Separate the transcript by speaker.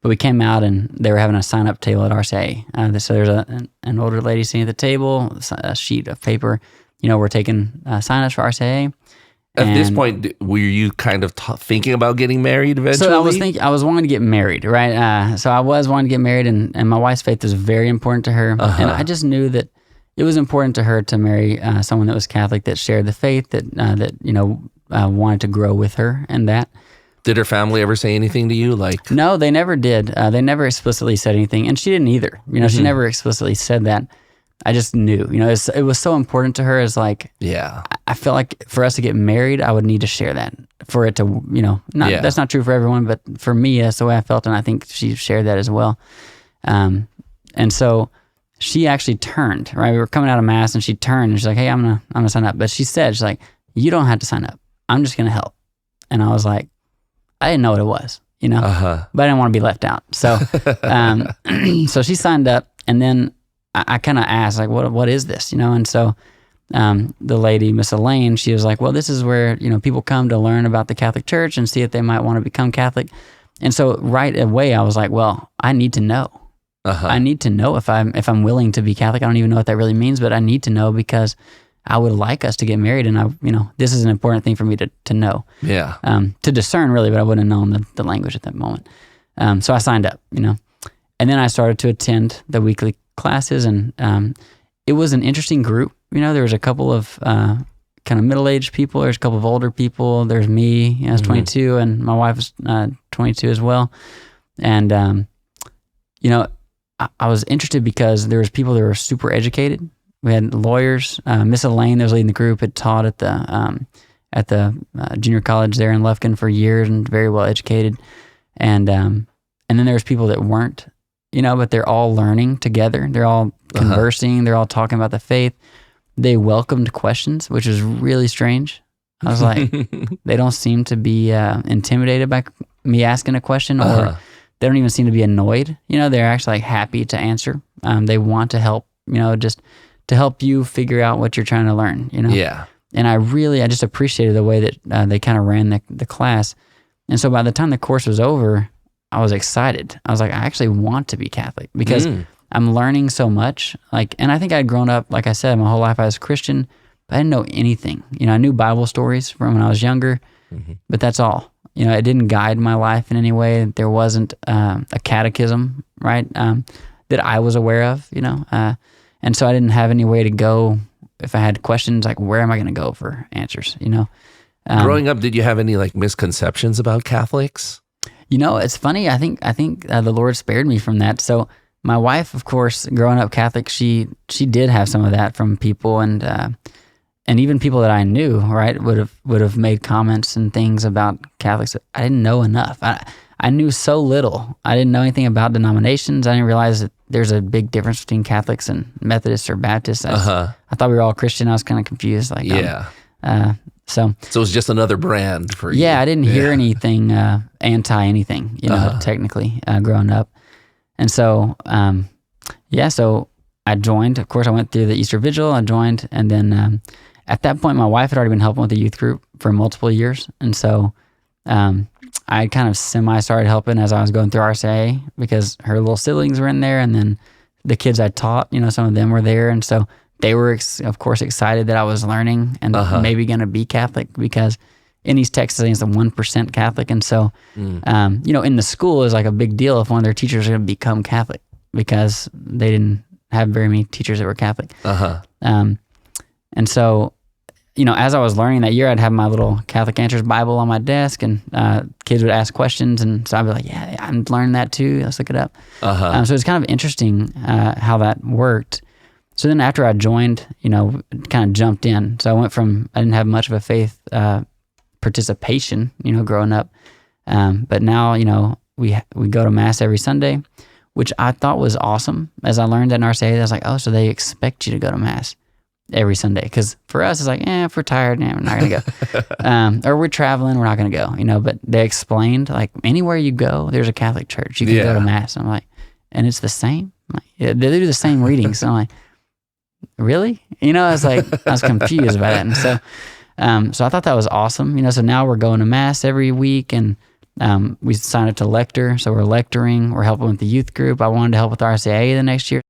Speaker 1: But we came out and they were having a sign-up table at RCA. So there's an older lady sitting at the table, a sheet of paper. We're taking sign-ups for RCA.
Speaker 2: At this point, were you kind of thinking about getting married eventually?
Speaker 1: So I was wanting to get married, right? So I was wanting to get married, and my wife's faith was very important to her. And I just knew that it was important to her to marry someone that was Catholic, that shared the faith, that wanted to grow with her and that.
Speaker 2: Did her family ever say anything to you?
Speaker 1: No, they never did. They never explicitly said anything, and she didn't either. She never explicitly said that. I just knew, it was so important to her. It's like,
Speaker 2: yeah,
Speaker 1: I felt like for us to get married, I would need to share that for it to, that's not true for everyone, but for me, that's the way I felt. And I think she shared that as well. And so she actually turned, right? We were coming out of Mass and she turned and she's like, hey, I'm going to sign up. But she's like, you don't have to sign up. I'm just going to help. And I was like, I didn't know what it was, but I didn't want to be left out. So, so she signed up, and then I kind of asked, like, what is this, And so the lady, Miss Elaine, she was like, well, this is where, people come to learn about the Catholic Church and see if they might want to become Catholic. And so right away, I was like, well, I need to know. I need to know if I'm willing to be Catholic. I don't even know what that really means, but I need to know because I would like us to get married, and this is an important thing for me to know.
Speaker 2: Yeah.
Speaker 1: To discern really, but I wouldn't have known the language at that moment. So I signed up, and then I started to attend the weekly classes, and it was an interesting group. There was a couple of kind of middle-aged people. There's a couple of older people. There's me. I was 22, and my wife was 22 as well. And I was interested because there was people that were super educated. We had lawyers. Miss Elaine, that was leading the group, had taught at the junior college there in Lufkin for years and very well educated. And then there was people that weren't, but they're all learning together. They're all conversing. They're all talking about the faith. They welcomed questions, which was really strange. I was like, they don't seem to be intimidated by me asking a question, or they don't even seem to be annoyed. They're actually happy to answer. They want to help, just to help you figure out what you're trying to learn,
Speaker 2: Yeah.
Speaker 1: And I just appreciated the way that they kind of ran the class. And so by the time the course was over, I was excited. I was like, I actually want to be Catholic because I'm learning so much. And I think I'd grown up, like I said, my whole life I was Christian, but I didn't know anything. I knew Bible stories from when I was younger, but that's all. It didn't guide my life in any way. There wasn't a catechism, right, that I was aware of, and so I didn't have any way to go. If I had questions, like, where am I going to go for answers,
Speaker 2: Growing up, did you have any misconceptions about Catholics?
Speaker 1: It's funny. I think the Lord spared me from that. So my wife, of course, growing up Catholic, she did have some of that from people, and even people that I knew, right, would have made comments and things about Catholics. I didn't know enough. I knew so little. I didn't know anything about denominations. I didn't realize that there's a big difference between Catholics and Methodists or Baptists. I thought we were all Christian. I was kind of confused. So
Speaker 2: it was just another brand for you.
Speaker 1: Yeah, I didn't hear anything anti anything, technically growing up. And so, so I joined. Of course, I went through the Easter Vigil. I joined, and then at that point, my wife had already been helping with the youth group for multiple years, and so I kind of semi-started helping as I was going through RCA because her little siblings were in there, and then the kids I taught, some of them were there, and so they were, of course, excited that I was learning and maybe going to be Catholic, because in East Texas, I think it's 1% Catholic, and so, in the school, is like a big deal if one of their teachers are going to become Catholic, because they didn't have very many teachers that were Catholic. And so, as I was learning that year, I'd have my little Catholic Answers Bible on my desk, and kids would ask questions, and so I'd be like, yeah, I'm learning that too. Let's look it up. So it's kind of interesting how that worked. So then after I joined, kind of jumped in. So I went from, I didn't have much of a faith participation, growing up. But now, we go to Mass every Sunday, which I thought was awesome. As I learned that in RCA, I was like, oh, so they expect you to go to Mass every Sunday. Because for us, it's like, if we're tired, we're not going to go. Or we're traveling, we're not going to go, But they explained, like, anywhere you go, there's a Catholic church. You can go to Mass. I'm like, and it's the same? Like, yeah, they do the same readings. So I'm like, really? I was confused by that. And so I thought that was awesome. So now we're going to Mass every week, and We signed up to lector, so we're lecturing. We're helping with the youth group. I wanted to help with RCA the next year.